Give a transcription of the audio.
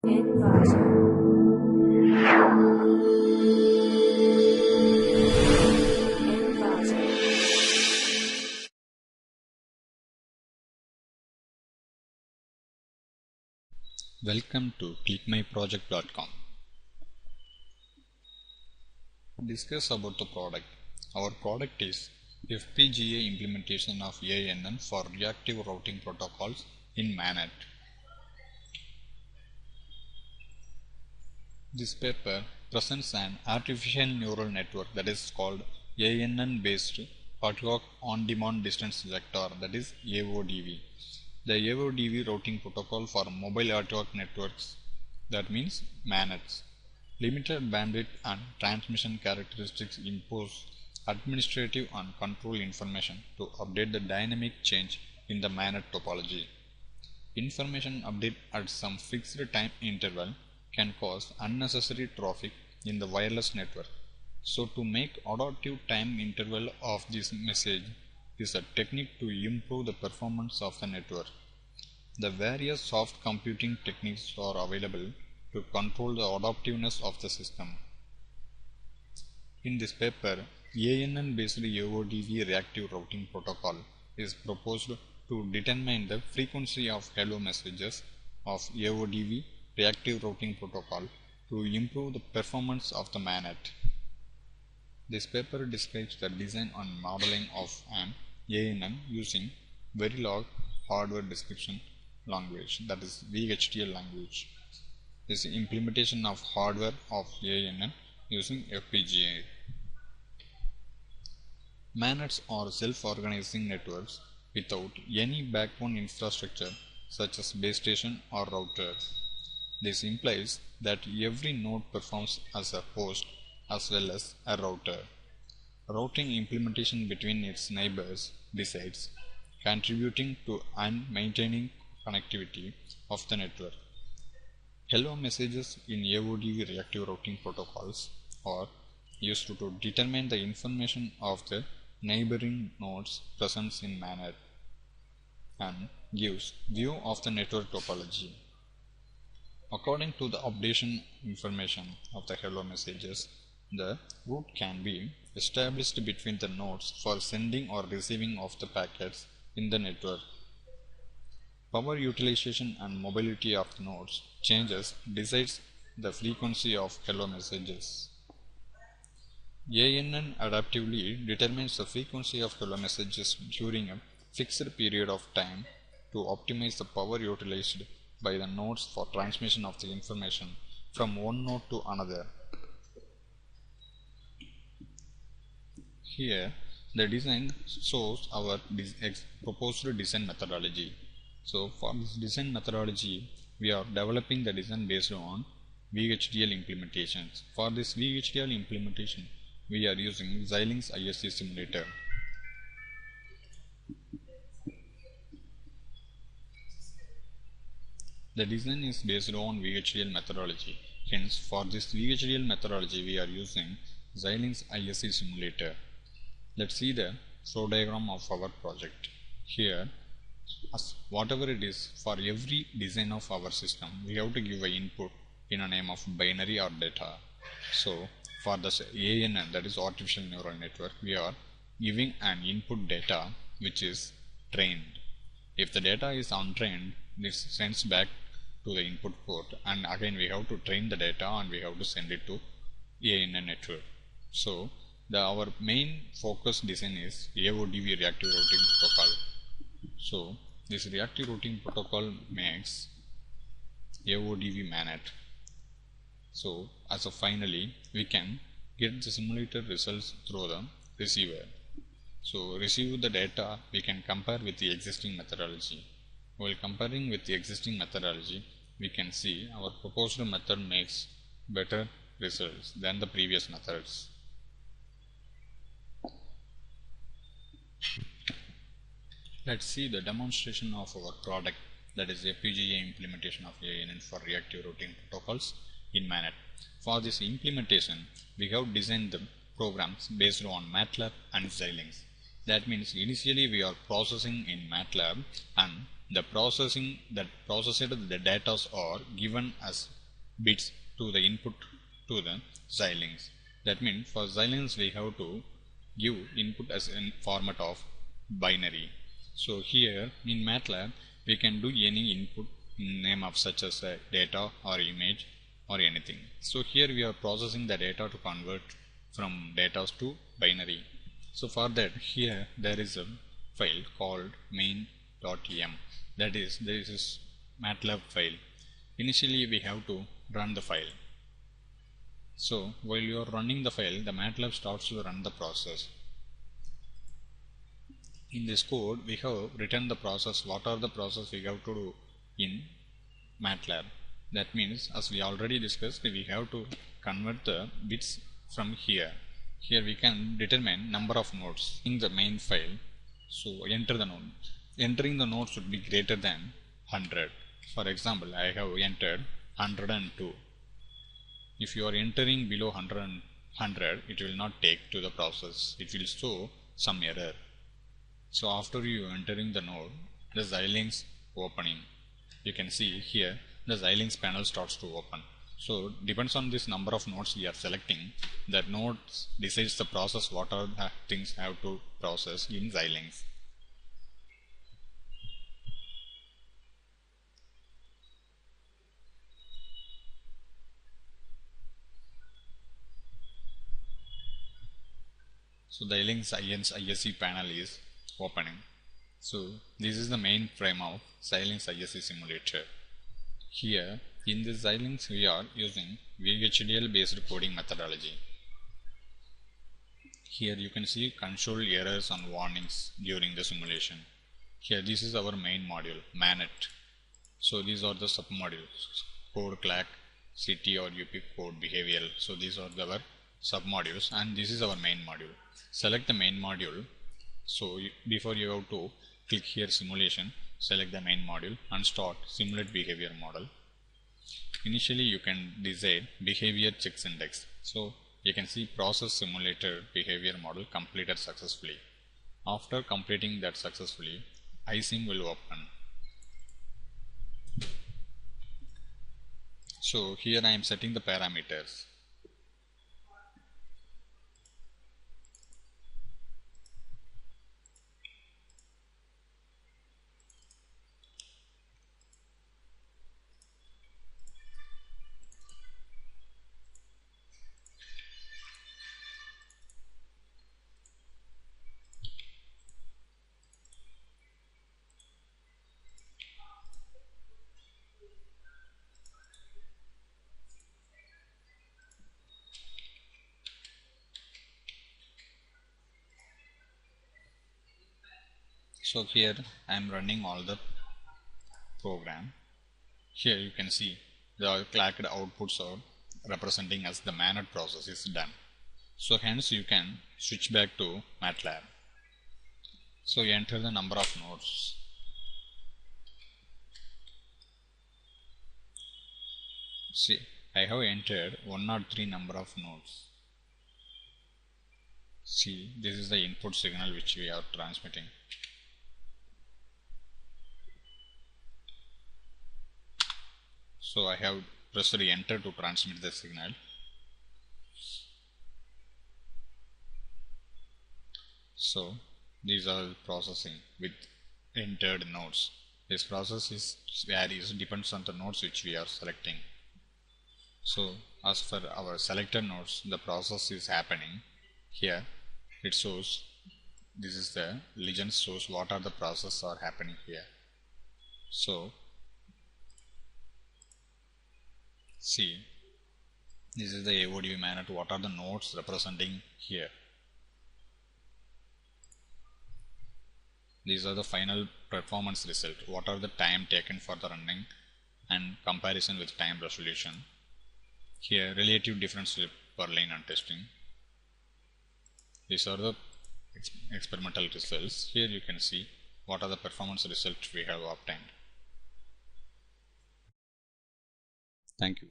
Inverter. Inverter. Welcome to clickmyproject.com. Discuss about the product. Our product is FPGA implementation of ANN for reactive routing protocols in MANET. This paper presents an artificial neural network that is called ANN based ad hoc on-demand distance vector, that is AODV. The AODV routing protocol for mobile ad hoc networks, that means MANETs. Limited bandwidth and transmission characteristics impose administrative and control information to update the dynamic change in the MANET topology. Information update at some fixed time interval can cause unnecessary traffic in the wireless network. So to make adaptive time interval of this message is a technique to improve the performance of the network. The various soft computing techniques are available to control the adaptiveness of the system. In this paper, ANN based AODV reactive routing protocol is proposed to determine the frequency of hello messages of AODV reactive routing protocol to improve the performance of the MANET. This paper describes the design and modeling of an ANN using Verilog hardware description language, that is VHDL language. This is implementation of hardware of ANN using FPGA. MANETs are self-organizing networks without any backbone infrastructure such as base station or router. This implies that every node performs as a host as well as a router. Routing implementation between its neighbors decides, contributing to and maintaining connectivity of the network. Hello messages in AODV reactive routing protocols are used to determine the information of the neighboring nodes present in MANET and gives view of the network topology. According to the updation information of the hello messages, the route can be established between the nodes for sending or receiving of the packets in the network. Power utilization and mobility of the nodes changes decides the frequency of hello messages. ANN adaptively determines the frequency of hello messages during a fixed period of time to optimize the power utilized by the nodes for transmission of the information from one node to another. Here, the design shows our proposed design methodology. So, for this design methodology, we are developing the design based on VHDL implementations. For this VHDL implementation, we are using Xilinx ISE simulator. The design is based on VHDL methodology. Hence, for this VHDL methodology, we are using Xilinx ISE simulator. Let's see the flow diagram of our project. Here, as whatever it is, for every design of our system, we have to give an input in a name of binary or data. So, for this ANN, that is artificial neural network, we are giving an input data which is trained. If the data is untrained, this sends back to the input port, and again we have to train the data and we have to send it to ANN network. So, our main focus design is AODV reactive routing protocol. So, this reactive routing protocol makes AODV MANET. So, as of finally, we can get the simulator results through the receiver. So, receive the data, we can compare with the existing methodology. While comparing with the existing methodology, we can see our proposed method makes better results than the previous methods. Let's see the demonstration of our product, that is FPGA implementation of ANN for reactive routing protocols in MANET. For this implementation, we have designed the programs based on MATLAB and Xilinx. That means initially we are processing in MATLAB and the processed the data are given as bits to the input to the Xilinx. That means for Xilinx we have to give input as in format of binary. So here in MATLAB we can do any input in name of such as data or image or anything. So here we are processing the data to convert from data to binary. So for that here there is a file called main.m, that is this is MATLAB file. Initially we have to run the file. So while you are running the file, the MATLAB starts to run the process. In this code we have written the process, what are the process we have to do in MATLAB. That means as we already discussed, we have to convert the bits from here. Here we can determine number of nodes in the main file. So enter the node. Entering the node should be greater than 100. For example, I have entered 102. If you are entering below 100, it will not take to the process. It will show some error. So after you entering the node, the Xilinx opening. You can see here the Xilinx panel starts to open. So depends on this number of nodes we are selecting. That nodes decides the process what are the things have to process in Xilinx. So the Xilinx ISE panel is opening. So this is the main frame of Xilinx ISE simulator. Here in this Xilinx we are using VHDL based coding methodology. Here you can see control errors and warnings during the simulation. Here this is our main module, MANET. So these are the sub modules, code CLAC, CT or UP code behavioral. So these are our sub modules and this is our main module. Select the main module. So before you have to click here simulation, select the main module and start simulate behavior model. Initially you can decide behavior checks index. So you can see process simulator behavior model completed successfully. After completing that successfully, iSim will open. So here I am setting the parameters. So here I am running all the program. Here you can see the clocked outputs are representing as the MANET process is done. So hence you can switch back to MATLAB. So you enter the number of nodes. See, I have entered 103 number of nodes. See, this is the input signal which we are transmitting. So I have pressed enter to transmit the signal. So these are processing with entered nodes. This process varies, depends on the nodes which we are selecting. So as for our selected nodes, the process is happening. Here it shows, this is the legend shows what are the processes are happening here. So see, this is the AODV MANET, what are the nodes representing here. These are the final performance result, what are the time taken for the running and comparison with time resolution. Here relative difference per line and testing. These are the experimental results. Here you can see what are the performance results we have obtained. Thank you.